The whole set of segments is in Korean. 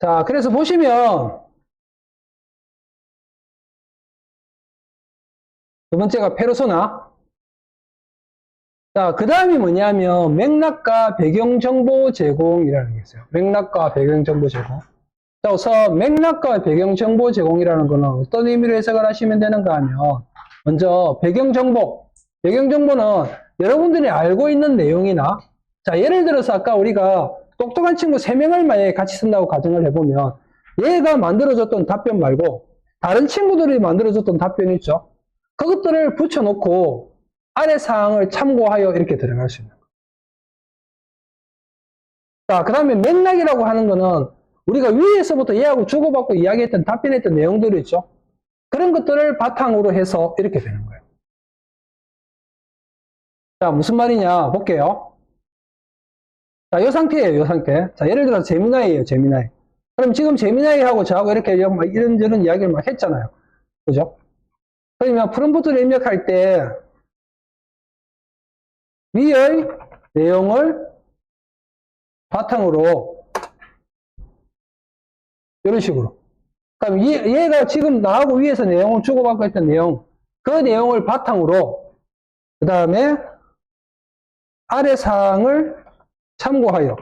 자, 그래서 보시면 두 번째가 페르소나. 자, 그 다음이 뭐냐면 맥락과 배경 정보 제공이라는 게 있어요. 맥락과 배경 정보 제공. 자, 우선 맥락과 배경 정보 제공이라는 거는 어떤 의미로 해석을 하시면 되는가 하면 먼저 배경 정보. 배경 정보는 여러분들이 알고 있는 내용이나 자, 예를 들어서 아까 우리가 똑똑한 친구 3명을 만약에 같이 쓴다고 가정을 해보면 얘가 만들어줬던 답변 말고 다른 친구들이 만들어줬던 답변 있죠. 그것들을 붙여놓고 아래 사항을 참고하여 이렇게 들어갈 수 있는 거예요. 자, 그 다음에 맥락이라고 하는 거는 우리가 위에서부터 얘하고 주고받고 이야기했던 답변했던 내용들이 있죠. 그런 것들을 바탕으로 해서 이렇게 되는 거예요. 자, 무슨 말이냐 볼게요. 자, 이 상태예요, 이 상태. 자, 예를 들어서 제미나이예요, 제미나이. 그럼 지금 제미나이하고 저하고 이렇게 막 이런저런 이야기를 막 했잖아요. 그죠? 그러면 프롬프트를 입력할 때 위의 내용을 바탕으로 이런 식으로. 그럼 얘가 지금 나하고 위에서 내용을 주고받고 있던 내용, 그 내용을 바탕으로 그 다음에 아래 사항을 참고하여.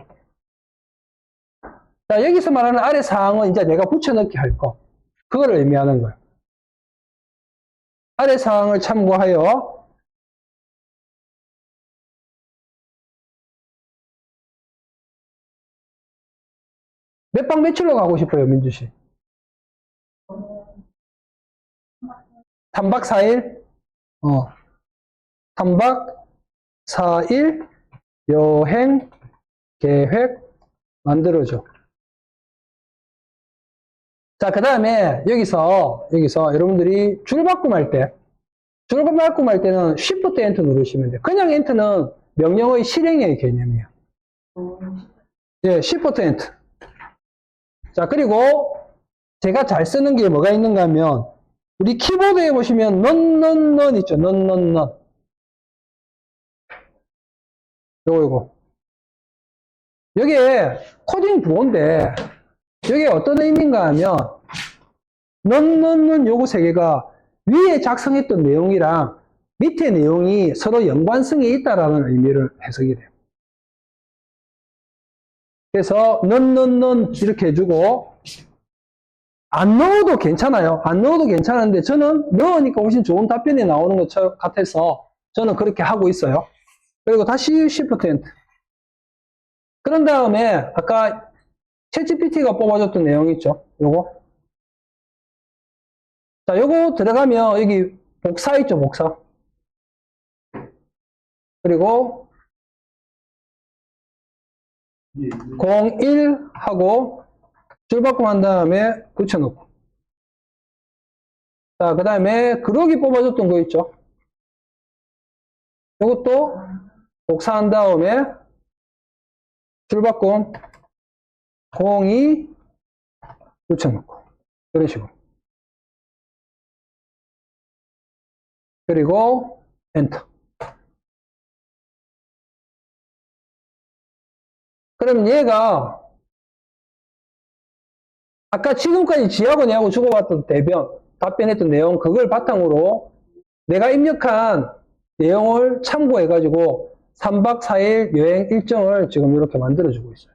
자, 여기서 말하는 아래 사항은 이제 내가 붙여넣기 할 거. 그거를 의미하는 거예요. 아래 사항을 참고하여 몇 박 며칠로 가고 싶어요, 민주씨? 3박 4일? 3박 4일 여행 계획 만들어줘. 자, 그 다음에 여기서 여러분들이 줄바꿈할 때, 줄바꿈할 때는 Shift Enter 누르시면 돼요. 그냥 Enter는 명령어의 실행의 개념이에요. 예, Shift Enter. 자, 그리고 제가 잘 쓰는 게 뭐가 있는가 하면, 우리 키보드에 보시면 넌 있죠. 넌. 요거. 여기에 코딩 부호인데, 여기에 어떤 의미인가 하면, 넌 요거 세 개가 위에 작성했던 내용이랑 밑에 내용이 서로 연관성이 있다라는 의미를 해석이 돼요. 그래서 넌 이렇게 해주고 안 넣어도 괜찮아요. 안 넣어도 괜찮은데 저는 넣으니까 훨씬 좋은 답변이 나오는 것 같아서 저는 그렇게 하고 있어요. 그리고 다시 Shift Enter. 그런 다음에 아까 챗GPT가 뽑아줬던 내용 있죠. 요거. 자, 요거 들어가면 여기 복사 있죠, 복사. 그리고 01 하고 줄바꿈 한 다음에 붙여놓고. 자, 그 다음에 그러기 뽑아줬던 거 있죠. 이것도 복사한 다음에 줄바꿈 02 붙여놓고. 이런 식으로. 그리고 엔터. 그러면 얘가 아까 지금까지 지하고 내하고 주고받던 답변했던 내용, 그걸 바탕으로 내가 입력한 내용을 참고해가지고 3박 4일 여행 일정을 지금 이렇게 만들어주고 있어요.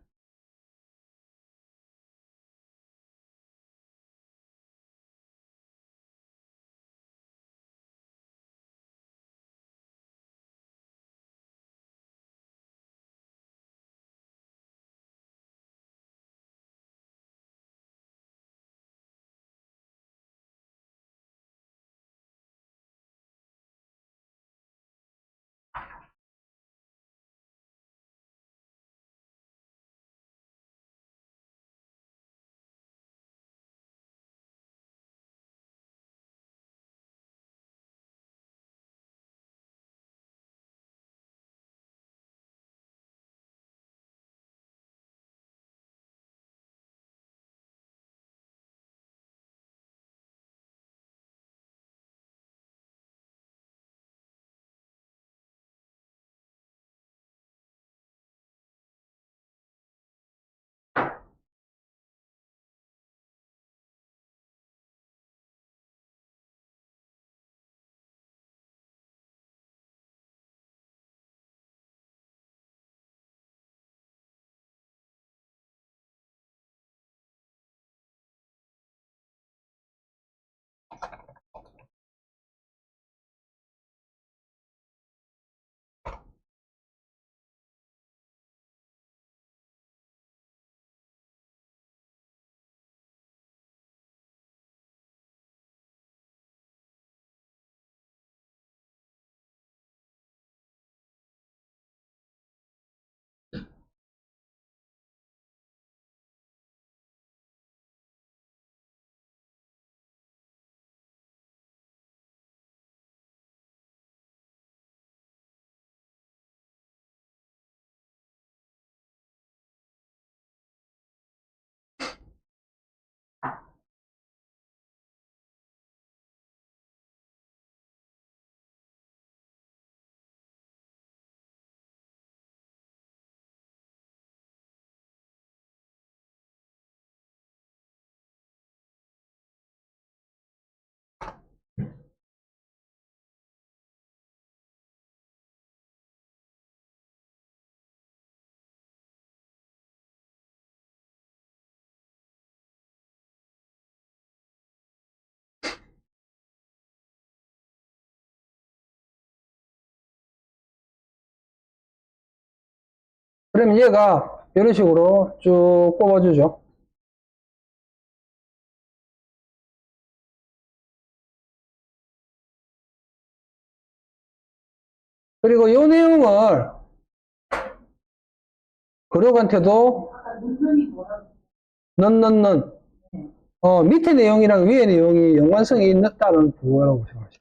그러면 얘가 이런 식으로 쭉 뽑아주죠. 그리고 이 내용을 그룹한테도 넣는 밑에 내용이랑 위에 내용이 연관성이 있다는 그거라고 생각하시죠.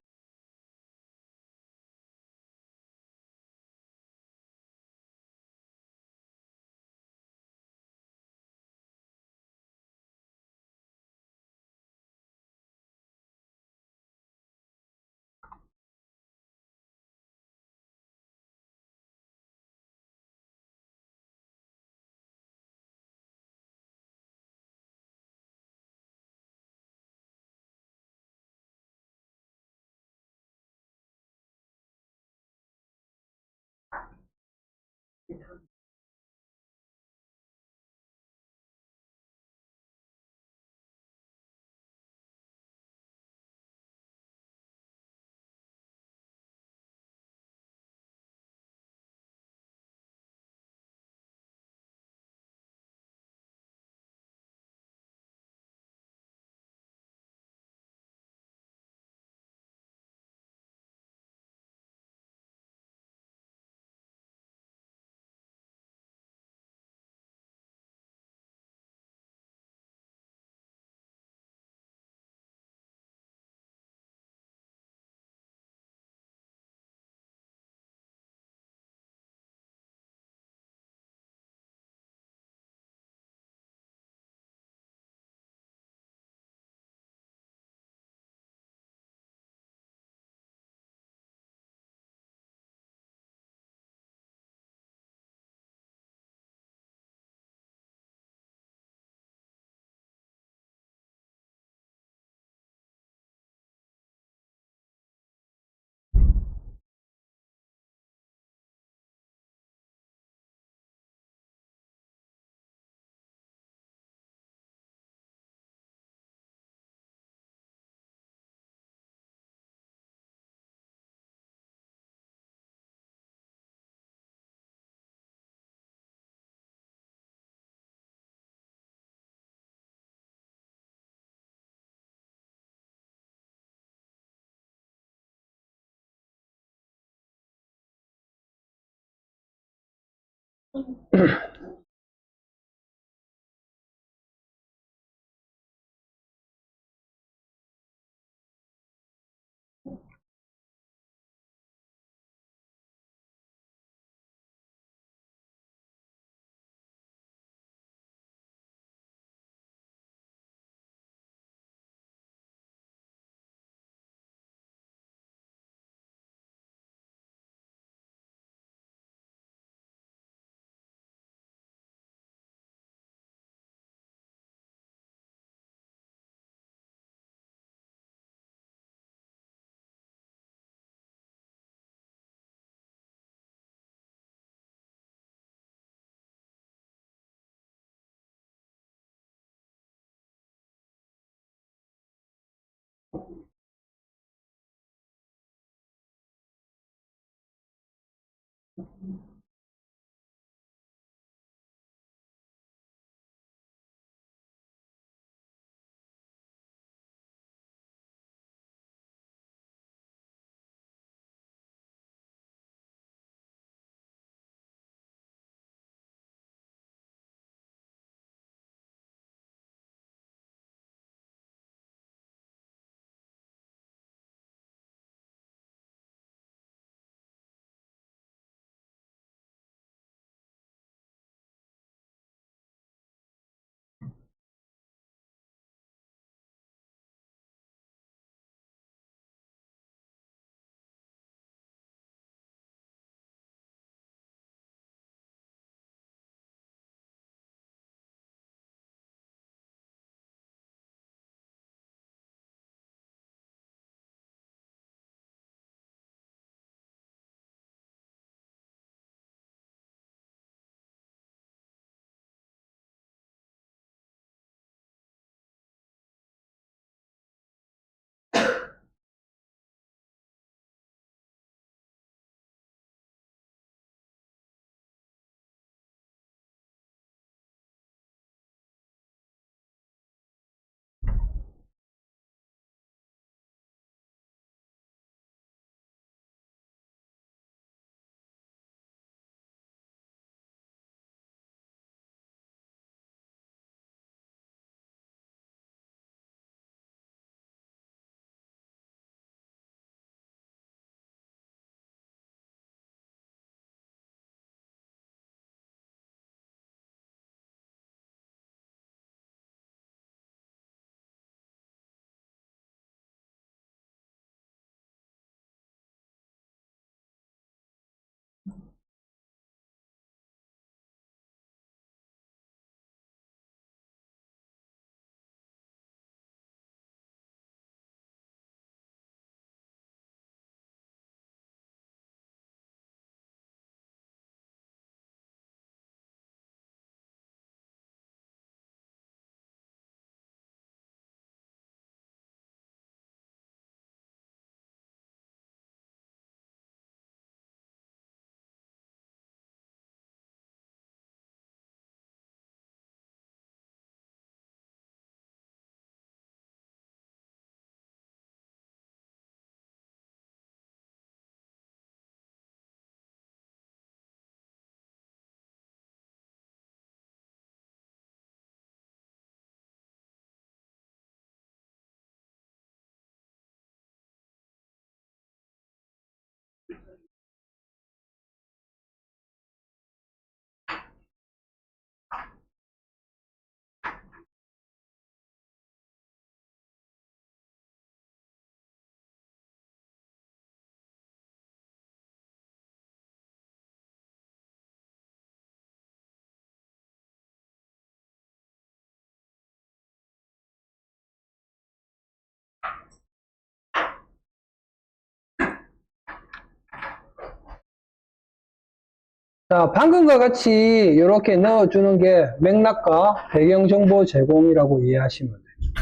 자, 방금과 같이 이렇게 넣어주는 게 맥락과 배경정보 제공이라고 이해하시면 돼요.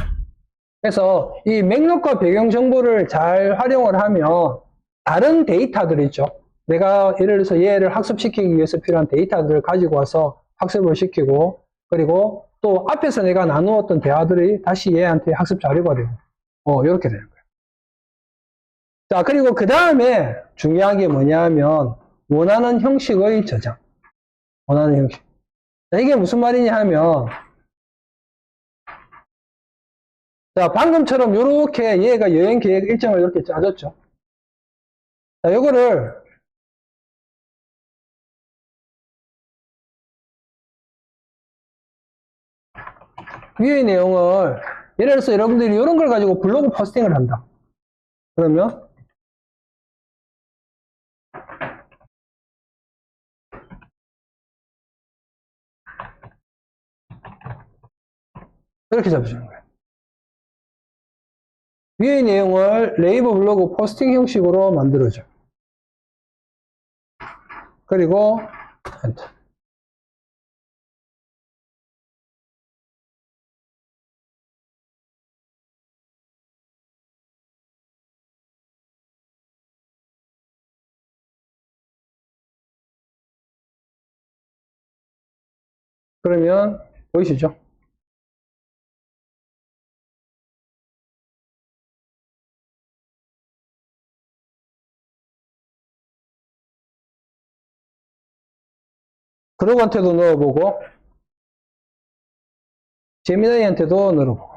그래서 이 맥락과 배경정보를 잘 활용을 하면 다른 데이터들 있죠. 내가 예를 들어서 얘를 학습시키기 위해서 필요한 데이터들을 가지고 와서 학습을 시키고, 그리고 또 앞에서 내가 나누었던 대화들이 다시 얘한테 학습 자료가 되고, 이렇게 되는 거예요. 자, 그리고 그 다음에 중요한 게 뭐냐면 원하는 형식의 저장. 원하는 형식. 자, 이게 무슨 말이냐 하면, 자, 방금처럼 이렇게 얘가 여행 계획 일정을 이렇게 짜줬죠. 자, 요거를 위의 내용을 예를 들어서 여러분들이 이런 걸 가지고 블로그 포스팅을 한다. 그러면 이렇게 잡으시는 거예요. 위의 내용을 네이버 블로그 포스팅 형식으로 만들어줘. 그리고 엔터. 그러면 보이시죠? 그룹한테도 넣어보고 제미나이한테도 넣어보고.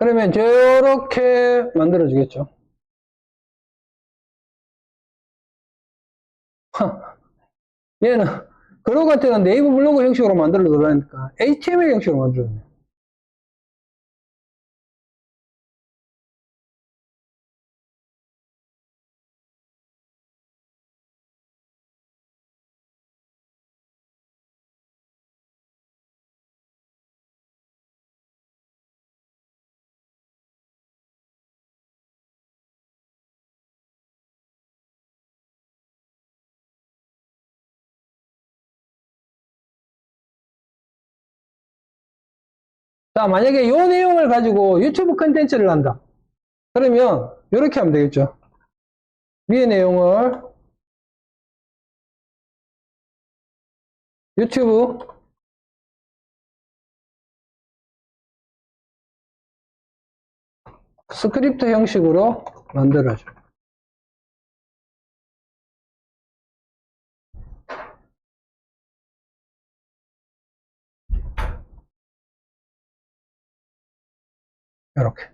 그러면 저렇게 만들어주겠죠. 얘는 그룹한테는 네이버 블로그 형식으로 만들어 놓으라니까 HTML 형식으로 만들어요. 자, 만약에 이 내용을 가지고 유튜브 컨텐츠를 한다. 그러면 이렇게 하면 되겠죠. 위의 내용을 유튜브 스크립트 형식으로 만들어줘. 이렇게.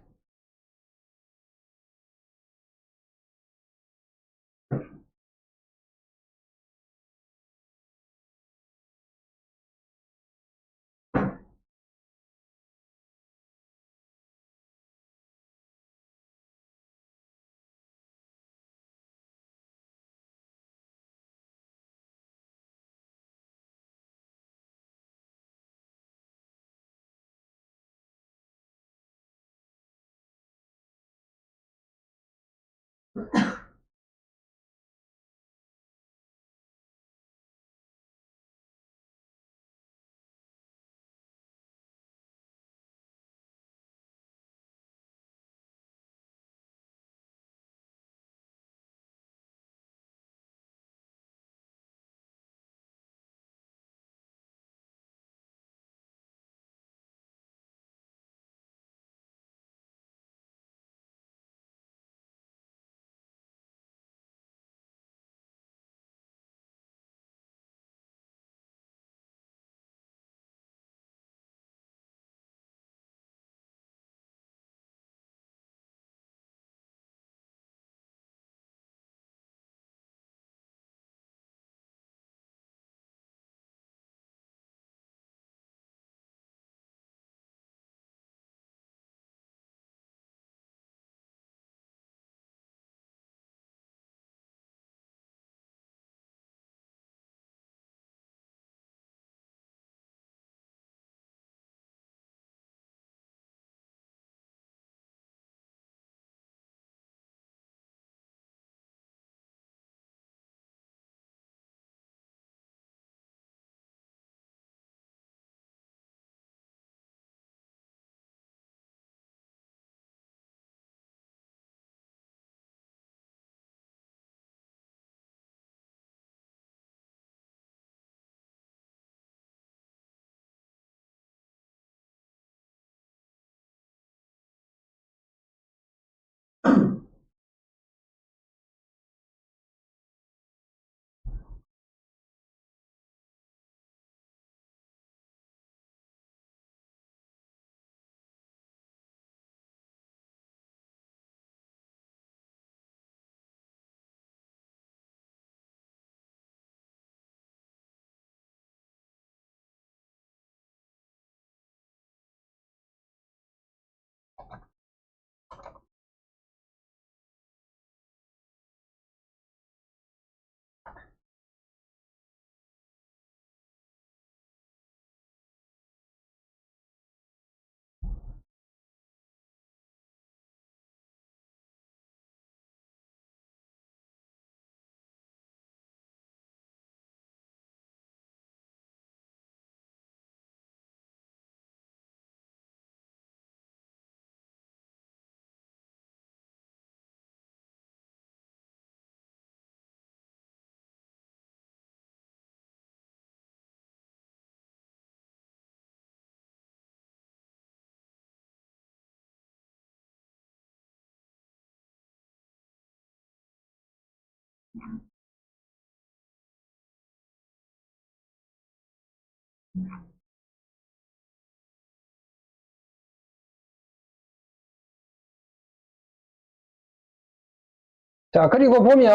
자, 그리고 보면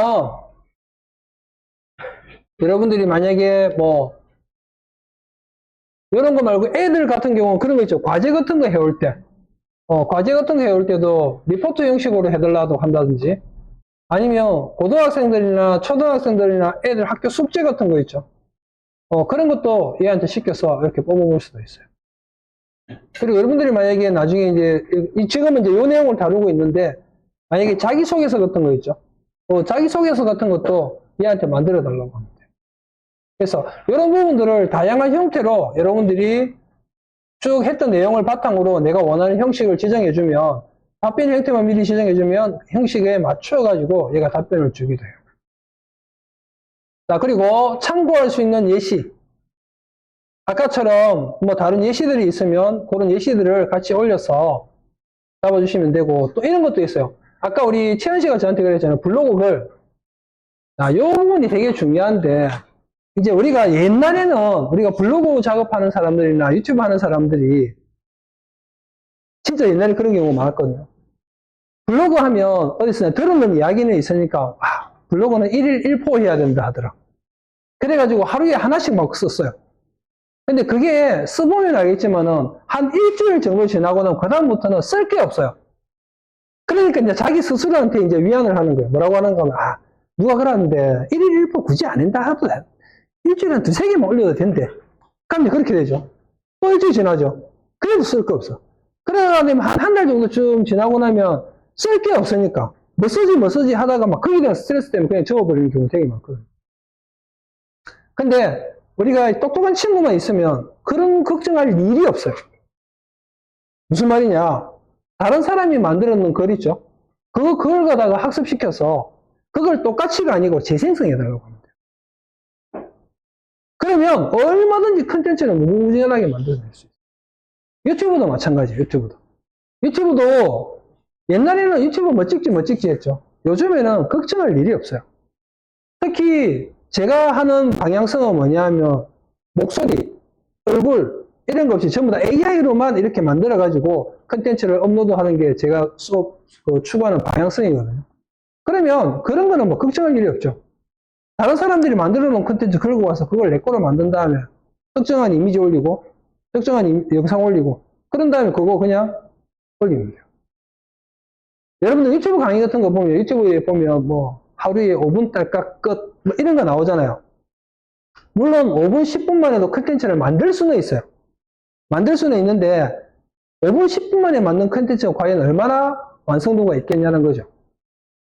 여러분들이 만약에 뭐 이런 거 말고 애들 같은 경우는 그런 거 있죠. 과제 같은 거 해올 때. 과제 같은 거 해올 때도 리포트 형식으로 해달라고 한다든지 아니면 고등학생들이나 초등학생들이나 애들 학교 숙제 같은 거 있죠. 그런 것도 얘한테 시켜서 이렇게 뽑아볼 수도 있어요. 그리고 여러분들이 만약에 나중에 이제, 지금은 이제 요 내용을 다루고 있는데, 만약에 자기소개서 같은 거 있죠. 자기소개서 같은 것도 얘한테 만들어 달라고 합니다. 그래서 이런 부분들을 다양한 형태로 여러분들이 쭉 했던 내용을 바탕으로 내가 원하는 형식을 지정해주면, 답변 형태만 미리 지정해주면 형식에 맞춰가지고 얘가 답변을 주기도 해요. 자, 그리고 참고할 수 있는 예시. 아까처럼 뭐 다른 예시들이 있으면 그런 예시들을 같이 올려서 잡아주시면 되고, 또 이런 것도 있어요. 아까 우리 채연 씨가 저한테 그랬잖아요. 블로그 글. 자, 요 부분이 되게 중요한데, 이제 우리가 옛날에는 우리가 블로그 작업하는 사람들이나 유튜브 하는 사람들이 진짜 옛날에 그런 경우가 많았거든요. 블로그 하면 어디서 들어는 이야기는 있으니까, 블로그는 1일 1포 해야 된다 하더라. 그래가지고 하루에 하나씩 막 썼어요. 근데 그게 써보면 알겠지만은 한 일주일 정도 지나고 나면 그다음부터는 쓸 게 없어요. 그러니까 이제 자기 스스로한테 이제 위안을 하는 거예요. 뭐라고 하는가 하면, 누가 그러는데 1일 1포 굳이 안 한다 하도 일주일에 한 두세 개만 올려도 된대. 그럼 이제 그렇게 되죠. 또 일주일 지나죠. 그래도 쓸 거 없어. 그러다 보면 한 달 정도 좀 지나고 나면 쓸 게 없으니까 뭐 쓰지 하다가 막 거기에 대한 스트레스 때문에 그냥 접어버리는 경우 되게 많거든요. 근데 우리가 똑똑한 친구만 있으면 그런 걱정할 일이 없어요. 무슨 말이냐? 다른 사람이 만들어 놓은 글 있죠? 그걸 갖다가 학습시켜서 그걸 똑같이가 아니고 재생성해달라고 하면 돼요. 그러면 얼마든지 컨텐츠를 무궁무진하게 만들어낼 수 있어요. 유튜브도 마찬가지예요. 유튜브도 옛날에는 유튜브 뭐 찍지 했죠. 요즘에는 걱정할 일이 없어요. 특히 제가 하는 방향성은 뭐냐면 목소리, 얼굴 이런 거 없이 전부 다 AI로만 이렇게 만들어 가지고 컨텐츠를 업로드하는 게 제가 수업 추구하는 방향성이거든요. 그러면 그런 거는 뭐 걱정할 일이 없죠. 다른 사람들이 만들어 놓은 컨텐츠 걸고 와서 그걸 내 거로 만든 다음에 특정한 이미지 올리고 특정한 영상 올리고 그런 다음에 그거 그냥 올리면 돼요. 여러분들 유튜브 강의 같은 거 보면 유튜브에 보면 뭐 하루에 5분 딸깍 끝 뭐 이런 거 나오잖아요. 물론 5분 10분만 해도 컨텐츠를 만들 수는 있어요. 만들 수는 있는데 5분 10분 만에 만든 컨텐츠가 과연 얼마나 완성도가 있겠냐는 거죠.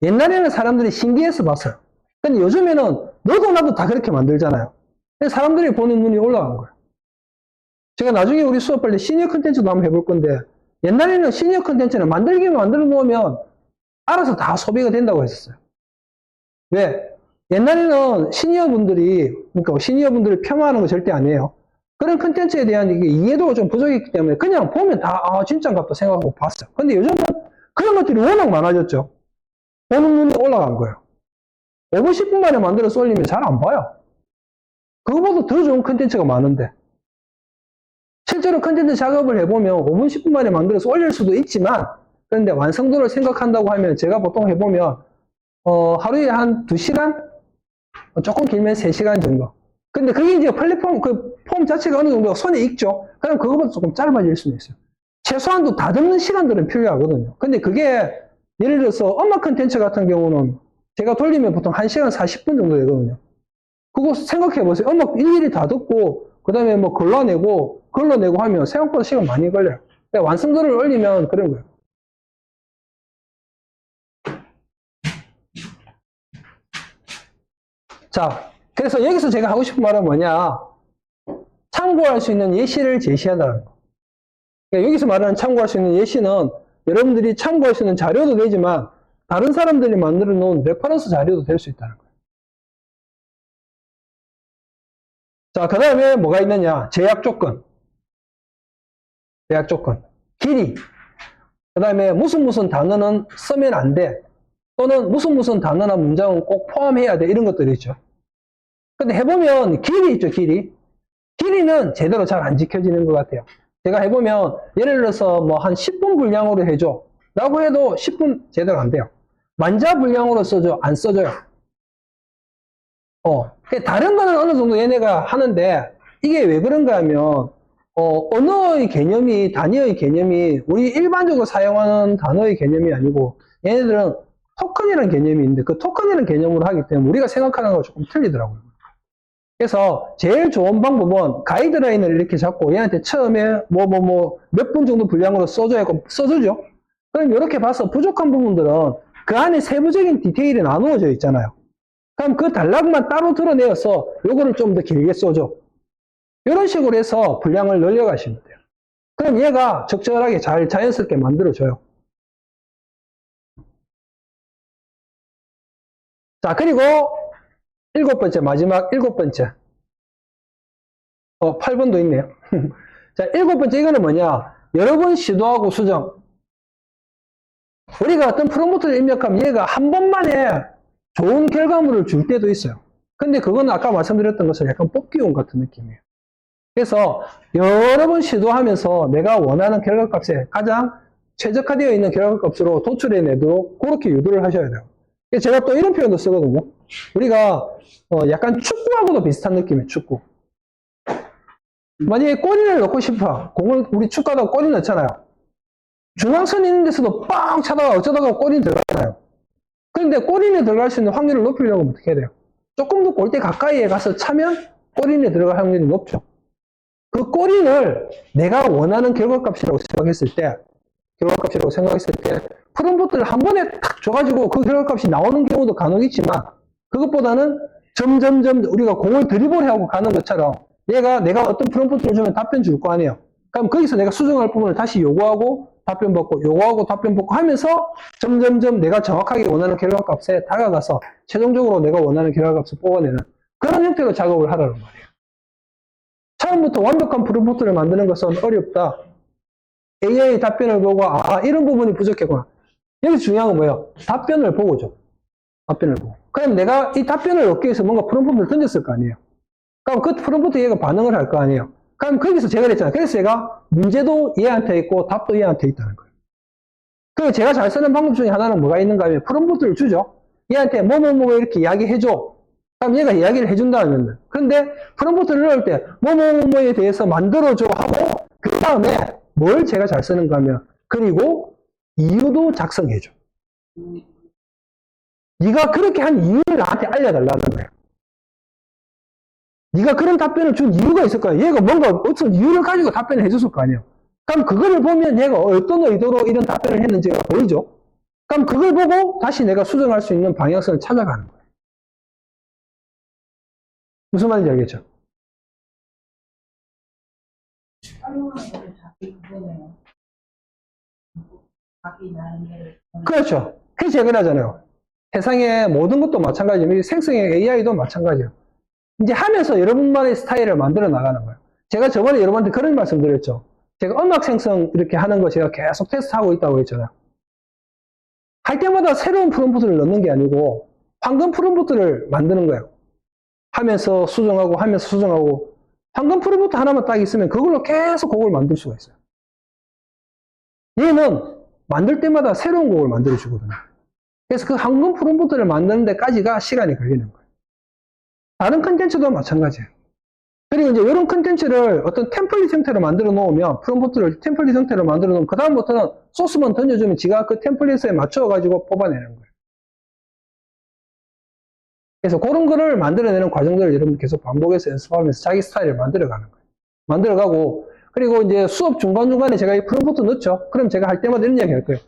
옛날에는 사람들이 신기해서 봤어요. 근데 요즘에는 너도 나도 다 그렇게 만들잖아요. 사람들이 보는 눈이 올라간 거예요. 제가 나중에 우리 수업할 때 시니어 컨텐츠도 한번 해볼 건데 옛날에는 시니어 컨텐츠는 만들기만 만들어 놓으면 알아서 다 소비가 된다고 했었어요. 왜? 옛날에는 그러니까 시니어분들을 폄하하는 거 절대 아니에요. 그런 컨텐츠에 대한 이해도가 좀 부족했기 때문에 그냥 보면 다, 진짜인가 또 생각하고 봤어요. 근데 요즘은 그런 것들이 워낙 많아졌죠. 보는 눈이 올라간 거예요. 5분, 10분 만에 만들어서 올리면 잘 안 봐요. 그거보다 더 좋은 컨텐츠가 많은데. 실제로 컨텐츠 작업을 해보면 5분, 10분 만에 만들어서 올릴 수도 있지만, 그런데 완성도를 생각한다고 하면 제가 보통 해보면, 하루에 한 2시간? 조금 길면 3시간 정도. 근데 그게 이제 플랫폼, 폼 자체가 어느 정도 손에 익죠? 그럼 그거보다 조금 짧아질 수는 있어요. 최소한도 다듬는 시간들은 필요하거든요. 근데 그게, 예를 들어서 음악 컨텐츠 같은 경우는 제가 돌리면 보통 1시간 40분 정도 되거든요. 그거 생각해 보세요. 음악 일일이 다 듣고, 그 다음에 뭐 걸러내고 하면 생각보다 시간 많이 걸려요. 그러니까 완성도를 올리면 그런 거예요. 자, 그래서 여기서 제가 하고 싶은 말은 뭐냐? 참고할 수 있는 예시를 제시한다는 거. 그러니까 여기서 말하는 참고할 수 있는 예시는 여러분들이 참고할 수 있는 자료도 되지만 다른 사람들이 만들어 놓은 레퍼런스 자료도 될 수 있다는 거예요. 자, 그 다음에 뭐가 있느냐? 제약 조건. 길이. 그 다음에 무슨 단어는 쓰면 안 돼. 또는 무슨 단어나 문장은 꼭 포함해야 돼. 이런 것들이 있죠. 근데 해보면 길이 있죠, 길이. 길이는 제대로 잘 안 지켜지는 것 같아요. 제가 해보면 예를 들어서 뭐 한 10분 분량으로 해줘 라고 해도 10분 제대로 안 돼요. 만자 분량으로 써줘, 안 써줘요. 다른 거는 어느 정도 얘네가 하는데 이게 왜 그런가 하면 언어의 개념이, 단어의 개념이 우리 일반적으로 사용하는 단어의 개념이 아니고 얘네들은 토큰이라는 개념이 있는데 그 토큰이라는 개념으로 하기 때문에 우리가 생각하는 거가 조금 틀리더라고요. 그래서 제일 좋은 방법은 가이드라인을 이렇게 잡고 얘한테 처음에 몇 분 정도 분량으로 써주죠. 그럼 이렇게 봐서 부족한 부분들은 그 안에 세부적인 디테일이 나누어져 있잖아요. 그럼 그 단락만 따로 드러내어서 요거를 좀 더 길게 써줘. 이런 식으로 해서 분량을 늘려가시면 돼요. 그럼 얘가 적절하게 잘 자연스럽게 만들어줘요. 자, 그리고 마지막 일곱 번째. 8번도 있네요. 자, 일곱 번째 이거는 뭐냐? 여러 번 시도하고 수정. 우리가 어떤 프롬프트를 입력하면 얘가 한 번만에 좋은 결과물을 줄 때도 있어요. 근데 그건 아까 말씀드렸던 것은 약간 뽑기용 같은 느낌이에요. 그래서 여러 번 시도하면서 내가 원하는 결과값에 가장 최적화되어 있는 결과값으로 도출해내도록 그렇게 유도를 하셔야 돼요. 그래서 제가 또 이런 표현도 쓰거든요. 우리가 약간 축구하고도 비슷한 느낌이에요. 축구. 만약에 골인을 넣고 싶어. 공을 우리 축구하다가 골인 넣잖아요. 중앙선 있는 데서도 빵 차다가 어쩌다가 골인 들어가잖아요. 그런데 골인에 들어갈 수 있는 확률을 높이려면 어떻게 해야 돼요? 조금 더 골대 가까이에 가서 차면 골인에 들어갈 확률이 높죠. 그 골인을 내가 원하는 결과값이라고 생각했을 때 프롬프트를 한 번에 탁 줘가지고 그 결과값이 나오는 경우도 간혹 있지만 그것보다는 점점점 우리가 공을 드리블하고 가는 것처럼 내가 어떤 프롬프트를 주면 답변 줄 거 아니에요. 그럼 거기서 내가 수정할 부분을 다시 요구하고 답변 받고 요구하고 답변 받고 하면서 점점점 내가 정확하게 원하는 결과값에 다가가서 최종적으로 내가 원하는 결과값을 뽑아내는 그런 형태로 작업을 하라는 말이에요. 처음부터 완벽한 프롬프트를 만드는 것은 어렵다. AI 답변을 보고 이런 부분이 부족했구나. 여기서 중요한 건 뭐예요? 답변을 보고죠. 답변을 보고. 그럼 내가 이 답변을 얻기 위해서 뭔가 프롬프트를 던졌을 거 아니에요. 그럼 그 프롬프트 얘가 반응을 할 거 아니에요. 그럼 거기서 제가 그랬잖아요. 그래서 얘가 문제도 얘한테 있고 답도 얘한테 있다는 거예요. 그리고 제가 잘 쓰는 방법 중에 하나는 뭐가 있는가 하면 프롬프트를 주죠. 얘한테 뭐뭐뭐 이렇게 이야기해줘. 그럼 얘가 이야기를 해준다면. 그런데 프롬프트를 넣을 때 뭐뭐뭐에 대해서 만들어줘 하고 그 다음에 뭘 제가 잘 쓰는가 하면 그리고 이유도 작성해줘. 네가 그렇게 한 이유를 나한테 알려달라는 거예요. 네가 그런 답변을 준 이유가 있을 거야. 얘가 뭔가 어떤 이유를 가지고 답변을 해줬을 거 아니에요. 그럼 그거를 보면 얘가 어떤 의도로 이런 답변을 했는지가 보이죠. 그럼 그걸 보고 다시 내가 수정할 수 있는 방향성을 찾아가는 거예요. 무슨 말인지 알겠죠? 그렇죠. 그래서 제가 그러잖아요. 세상의 모든 것도 마찬가지입니다. 생성형 AI도 마찬가지예요. 이제 하면서 여러분만의 스타일을 만들어 나가는 거예요. 제가 저번에 여러분한테 그런 말씀 드렸죠. 제가 음악 생성 이렇게 하는 거 제가 계속 테스트하고 있다고 했잖아요. 할 때마다 새로운 프롬프트를 넣는 게 아니고 황금 프롬프트를 만드는 거예요. 하면서 수정하고 황금 프롬프트 하나만 딱 있으면 그걸로 계속 곡을 만들 수가 있어요. 얘는 만들 때마다 새로운 곡을 만들어 주거든요. 그래서 그 황금 프롬프트를 만드는 데까지가 시간이 걸리는 거예요. 다른 컨텐츠도 마찬가지예요. 그리고 이제 이런 컨텐츠를 어떤 템플릿 형태로 만들어 놓으면 프롬프트를 템플릿 형태로 만들어 놓으면 그 다음부터는 소스만 던져주면 지가 그 템플릿에 맞춰 가지고 뽑아내는 거예요. 그래서 그런 거를 만들어내는 과정들을 여러분 계속 반복해서 연습하면서 자기 스타일을 만들어가는 거예요. 만들어가고 그리고 이제 수업 중간중간에 제가 이 프롬프트 넣죠. 그럼 제가 할 때마다 이런 이야기 할 거예요.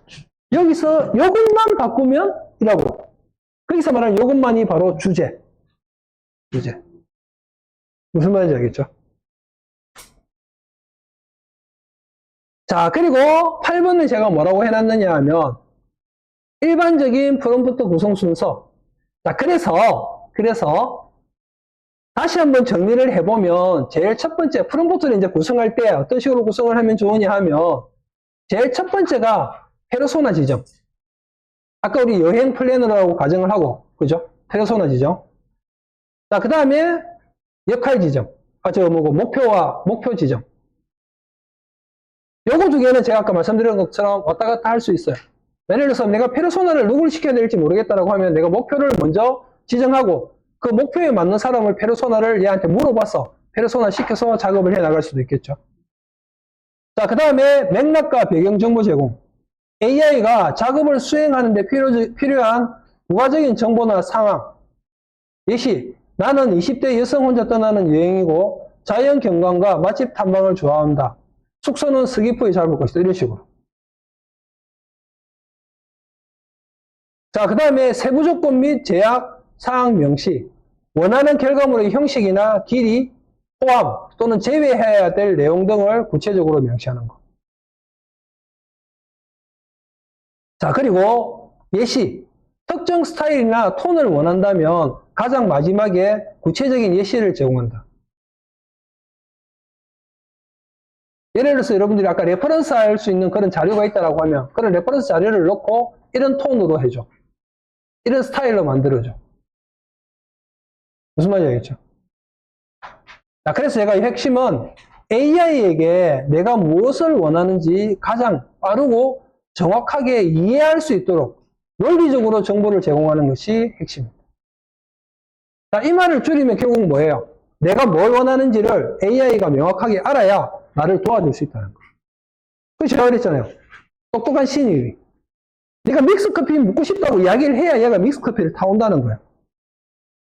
여기서 요것만 바꾸면 이라고. 거기서 말하는 요것만이 바로 주제. 무슨 말인지 알겠죠? 자, 그리고 8번은 제가 뭐라고 해놨느냐 하면 일반적인 프롬프트 구성 순서. 자, 그래서 다시 한번 정리를 해보면 제일 첫 번째 프롬프트를 이제 구성할 때 어떤 식으로 구성을 하면 좋으냐 하면 제일 첫 번째가 페르소나 지정. 아까 우리 여행 플래너라고 가정을 하고 그죠? 페르소나 지정. 자, 그 다음에 역할 지정. 목표와 목표 지정. 요거 두 개는 제가 아까 말씀드린 것처럼 왔다 갔다 할 수 있어요. 예를 들어서 내가 페르소나를 누굴 시켜야 될지 모르겠다라고 하면 내가 목표를 먼저 지정하고 그 목표에 맞는 사람을 페르소나를 얘한테 물어봐서 페르소나 시켜서 작업을 해 나갈 수도 있겠죠. 자, 그 다음에 맥락과 배경 정보 제공. AI가 작업을 수행하는 데 필요한 부가적인 정보나 상황. 예시, 나는 20대 여성 혼자 떠나는 여행이고 자연 경관과 맛집 탐방을 좋아한다. 숙소는 스키프에 잡을 것이다. 이런 식으로. 자, 그 다음에 세부 조건 및 제약 사항 명시. 원하는 결과물의 형식이나 길이, 포함 또는 제외해야 될 내용 등을 구체적으로 명시하는 것. 자, 그리고 예시. 특정 스타일이나 톤을 원한다면 가장 마지막에 구체적인 예시를 제공한다. 예를 들어서 여러분들이 아까 레퍼런스 할 수 있는 그런 자료가 있다고 하면 그런 레퍼런스 자료를 넣고 이런 톤으로 해줘. 이런 스타일로 만들어줘. 무슨 말인지 알겠죠? 자, 그래서 제가 이 핵심은 AI에게 내가 무엇을 원하는지 가장 빠르고 정확하게 이해할 수 있도록 논리적으로 정보를 제공하는 것이 핵심입니다. 자, 이 말을 줄이면 결국 뭐예요? 내가 뭘 원하는지를 AI가 명확하게 알아야 나를 도와줄 수 있다는 거. 그래서 제가 그랬잖아요. 똑똑한 신입이. 내가 믹스커피 먹고 싶다고 이야기를 해야 얘가 믹스커피를 타온다는 거야.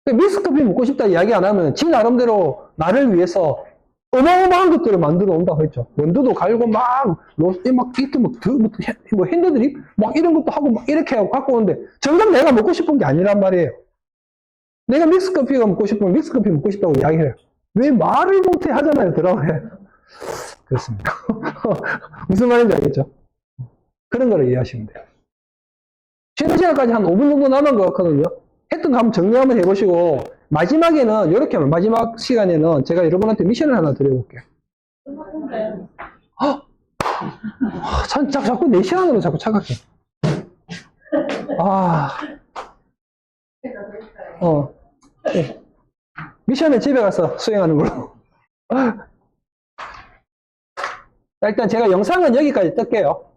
믹스커피 먹고 싶다 이야기 안 하면 지 나름대로 나를 위해서 어마어마한 것들을 만들어 온다고 했죠. 원두도 갈고 뭐 핸드드립 막 이런 것도 하고 막 이렇게 하고 갖고 오는데 정작 내가 먹고 싶은 게 아니란 말이에요. 내가 믹스커피가 먹고 싶으면 믹스커피 먹고 싶다고 이야기해요. 왜 말을 못해 하잖아요, 드라마에. 그렇습니다. 무슨 말인지 알겠죠? 그런 거를 이해하시면 돼요. 쉬는 시간까지 한 5분 정도 남은 것 같거든요. 했던 거 한번 정리 한번 해보시고, 마지막에는, 이렇게 하면, 마지막 시간에는 제가 여러분한테 미션을 하나 드려볼게요. 자꾸 내 시간으로 자꾸 착각해. 네. 미션은 집에 가서 수행하는 걸로. 일단 제가 영상은 여기까지 뜰게요.